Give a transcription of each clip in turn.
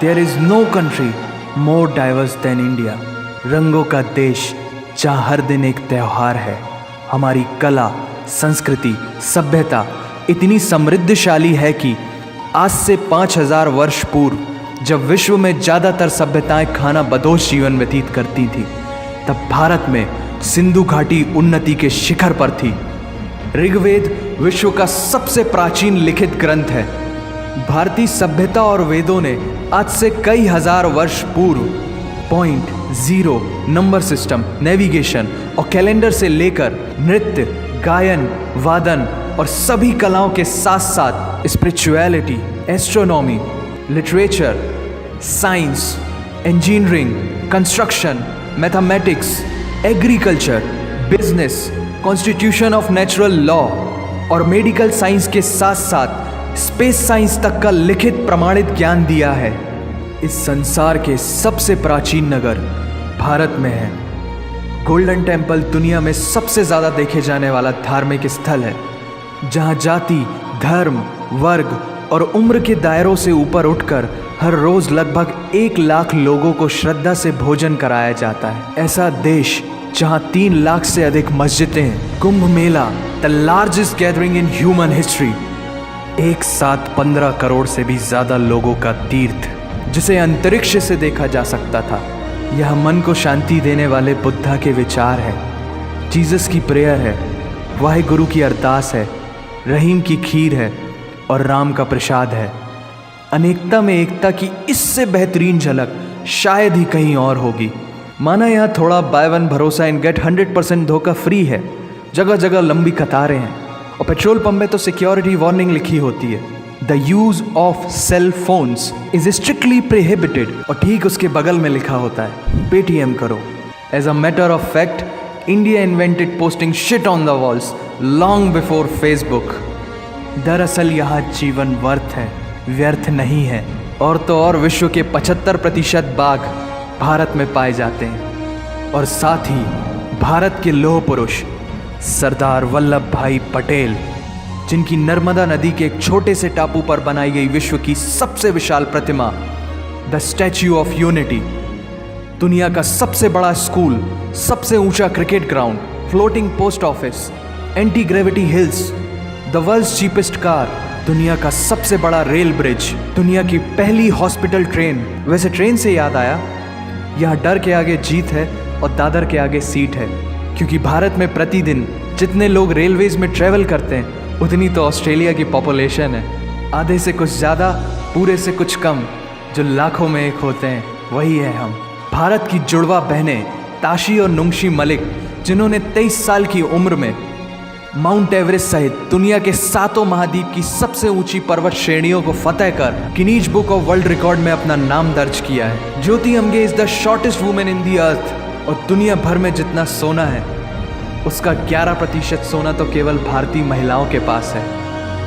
There is no country more diverse than India. रंगों का देश जहाँ हर दिन एक त्यौहार है। हमारी कला, संस्कृति, सभ्यता इतनी समृद्धशाली है कि आज से 5000 वर्ष पूर्व जब विश्व में ज़्यादातर सभ्यताएं खाना बदोश जीवन व्यतीत करती थी, तब भारत में सिंधु घाटी उन्नति के शिखर पर थी। ऋग्वेद विश्व का सबसे प्राचीन लिखित ग्रंथ है। भारतीय सभ्यता और वेदों ने आज से कई हजार वर्ष पूर्व point, zero, number system, navigation और कैलेंडर से लेकर नृत्य, गायन, वादन और सभी कलाओं के साथ साथ spirituality, astronomy, literature, science, engineering, construction, mathematics, agriculture, business, constitution of natural law और मेडिकल साइंस के साथ साथ स्पेस साइंस तक का लिखित प्रमाणित ज्ञान दिया है। इस संसार के सबसे प्राचीन नगर भारत में है। गोल्डन टेम्पल दुनिया में सबसे ज़्यादा देखे जाने वाला धार्मिक स्थल है, जहाँ जाति, धर्म, वर्ग और उम्र के दायरों से ऊपर उठकर हर रोज़ लगभग 1 लाख लोगों को श्रद्धा से भोजन कराया जाता है। ऐसा देश जहाँ 3 लाख से अधिक मस्जिदें हैं। Kumbh Mela, the largest gathering in human history, एक साथ 15 करोड़ से भी ज़्यादा लोगों का तीर्थ, जिसे अंतरिक्ष से देखा जा सकता था। यह मन को शांति देने वाले बुद्धा के विचार है, जीसस की प्रेयर है, वाहिगुरु की अरदास है, रहीम की खीर है और राम का प्रसाद है। अनेकता में एकता की इससे बेहतरीन झलक शायद ही कहीं और होगी। माना यहाँ थोड़ा बाय वन भरोसा एंड गेट 100% धोखा फ्री है। जगह जगह लंबी कतारें हैं और पेट्रोल पंप में तो सिक्योरिटी वार्निंग लिखी होती है, the use of cell phones is strictly prohibited, और ठीक उसके बगल में लिखा होता है पेटीएम करो। As a matter of fact, India invented posting shit on the walls long before Facebook. दरअसल यहाँ जीवन वर्थ है, व्यर्थ नहीं है। और तो और विश्व के 75% बाघ भारत में पाए जाते हैं। और साथ ही भारत के लौह पुरुष सरदार वल्लभ भाई पटेल, जिनकी नर्मदा नदी के एक छोटे से टापू पर बनाई गई विश्व की सबसे विशाल प्रतिमा द स्टैच्यू ऑफ यूनिटी, दुनिया का सबसे बड़ा स्कूल, सबसे ऊंचा cricket ground, floating post office, anti gravity hills, the world's cheapest car, दुनिया का सबसे बड़ा रेल ब्रिज, दुनिया की पहली हॉस्पिटल ट्रेन। वैसे ट्रेन से याद आया, यहाँ डर के आगे जीत है और दादर के आगे सीट है, क्योंकि भारत में प्रतिदिन जितने लोग रेलवेज में ट्रेवल करते हैं उतनी तो ऑस्ट्रेलिया की पॉपुलेशन है। आधे से कुछ ज़्यादा, पूरे से कुछ कम, जो लाखों में एक होते हैं वही है हम। भारत की जुड़वा बहनें ताशी और नुंगशी मलिक, जिन्होंने 23 साल की उम्र में माउंट एवरेस्ट सहित दुनिया के 7 महाद्वीप की सबसे ऊंची पर्वत श्रेणियों को फतेह कर Guinness book of world record में अपना नाम दर्ज किया है। Jyoti Amge is the shortest women in the earth, और दुनिया भर में जितना सोना है उसका 11% सोना तो केवल भारतीय महिलाओं के पास है।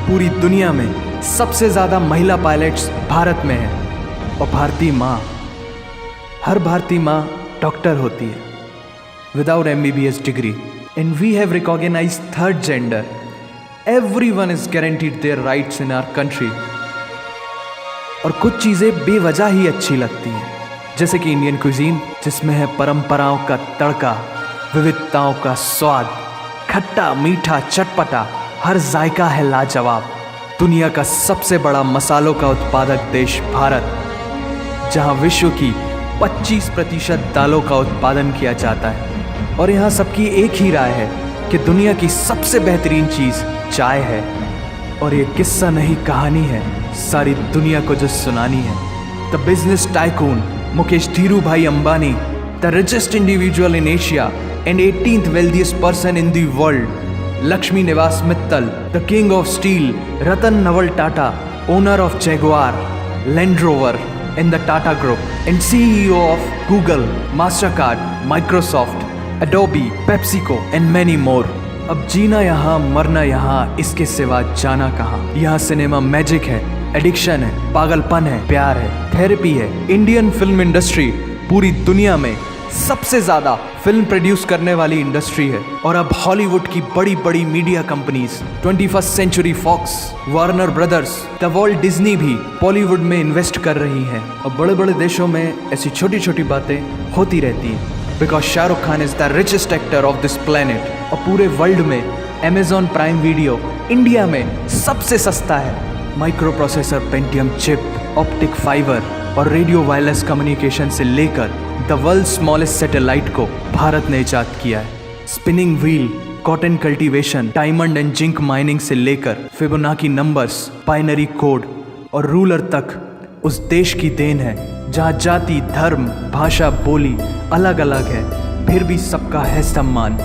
पूरी दुनिया में सबसे ज़्यादा महिला पायलट्स भारत में हैं। और भारतीय माँ, हर भारतीय माँ डॉक्टर होती है without MBBS degree. And we have recognized third gender. Everyone is guaranteed their rights in our country. और कुछ चीज़ें बेवजह ही अच्छी लगती हैं, जैसे कि इंडियन क्विजीन, जिसमें है परंपराओं का तड़का, विविधताओं का स्वाद, खट्टा, मीठा, चटपटा, हर जायका है लाजवाब। दुनिया का सबसे बड़ा मसालों का उत्पादक देश भारत, जहां विश्व की 25% दालों का उत्पादन किया जाता है। और यहाँ सबकी एक ही राय है कि दुनिया की सबसे बेहतरीन चीज़ चाय है। और ये किस्सा नहीं, कहानी है सारी दुनिया को जो सुनानी है। The business tycoon Mukesh Dhirubhai Ambani, the richest individual in Asia and 18th wealthiest person in the world, Lakshmi Niwas Mittal, the king of steel Ratan Naval Tata, owner of Jaguar, Land Rover and the Tata group and CEO of Google, Mastercard, Microsoft, Adobe, PepsiCo and many more. अब जीना यहाँ, मरना यहाँ, इसके सिवा जाना कहाँ। यहाँ सिनेमा मैजिक है, एडिक्शन है, पागलपन है, प्यार है, थेरेपी है। इंडियन फिल्म इंडस्ट्री पूरी दुनिया में सबसे ज्यादा फिल्म प्रोड्यूस करने वाली इंडस्ट्री है। और अब हॉलीवुड की बड़ी बड़ी media companies 21st century Fox, Warner Brothers, the World Disney भी बॉलीवुड में इन्वेस्ट कर रही हैं। और बड़े बड़े देशों में ऐसी छोटी छोटी बातें होती रहती हैं। Because Shahrukh Khan is the richest actor of this planet. और पूरे वर्ल्ड में Amazon प्राइम वीडियो इंडिया में सबसे सस्ता है। Micro processor Pentium chip, optic fibre और रेडियो वायरलेस कम्युनिकेशन से लेकर द वर्ल्ड स्मॉलेस्ट सैटेलाइट को भारत ने इजाद किया है। Spinning wheel, cotton cultivation, diamond and zinc mining से लेकर फिबोनाची नंबर्स, बाइनरी कोड और रूलर तक उस देश की देन है जहाँ जाति, धर्म, भाषा, बोली अलग अलग है, फिर भी सबका है सम्मान।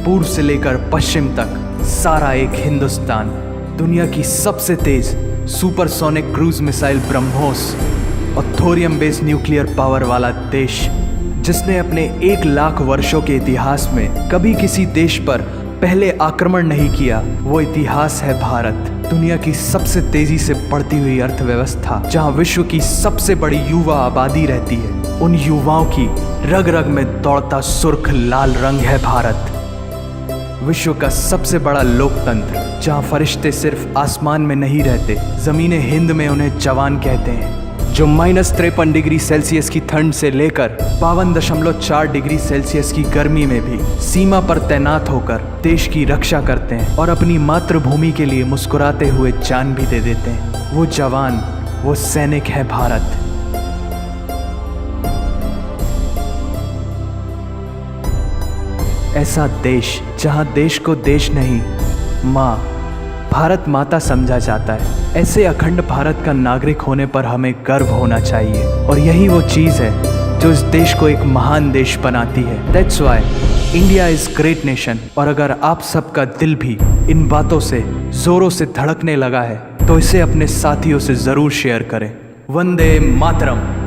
पूर्व से लेकर पश्चिम तक सारा एक हिंदुस्तान। दुनिया की सबसे तेज सुपरसोनिक क्रूज मिसाइल ब्रह्मोस और थोरियम बेस्ड न्यूक्लियर पावर वाला देश, जिसने अपने 1 लाख वर्षों के इतिहास में कभी किसी देश पर पहले आक्रमण नहीं किया, वो इतिहास है भारत। दुनिया की सबसे तेजी से बढ़ती हुई अर्थव्यवस्था, जहां विश्व की सबसे बड़ी युवा आबादी रहती है, उन युवाओं की रग रग में दौड़ता सुर्ख लाल रंग है भारत। विश्व का सबसे बड़ा लोकतंत्र, जहां फरिश्ते सिर्फ आसमान में नहीं रहते, जमीने हिंद में उन्हें जवान कहते हैं, जो -53 डिग्री सेल्सियस की ठंड से लेकर 52.4 डिग्री सेल्सियस की गर्मी में भी सीमा पर तैनात होकर देश की रक्षा करते हैं और अपनी मातृभूमि के लिए मुस्कुराते हुए जान भी दे देते हैं। वो जवान, वो सैनिक है भारत। ऐसा देश जहां देश को देश नहीं, माँ, भारत माता समझा जाता है। ऐसे अखंड भारत का नागरिक होने पर हमें गर्व होना चाहिए। और यही वो चीज़ है जो इस देश को एक महान देश बनाती है। That's why India is great nation. और अगर आप सबका दिल भी इन बातों से जोरों से धड़कने लगा है, तो इसे अपने साथियों से ज़रूर शेयर करें। वंदे मातरम।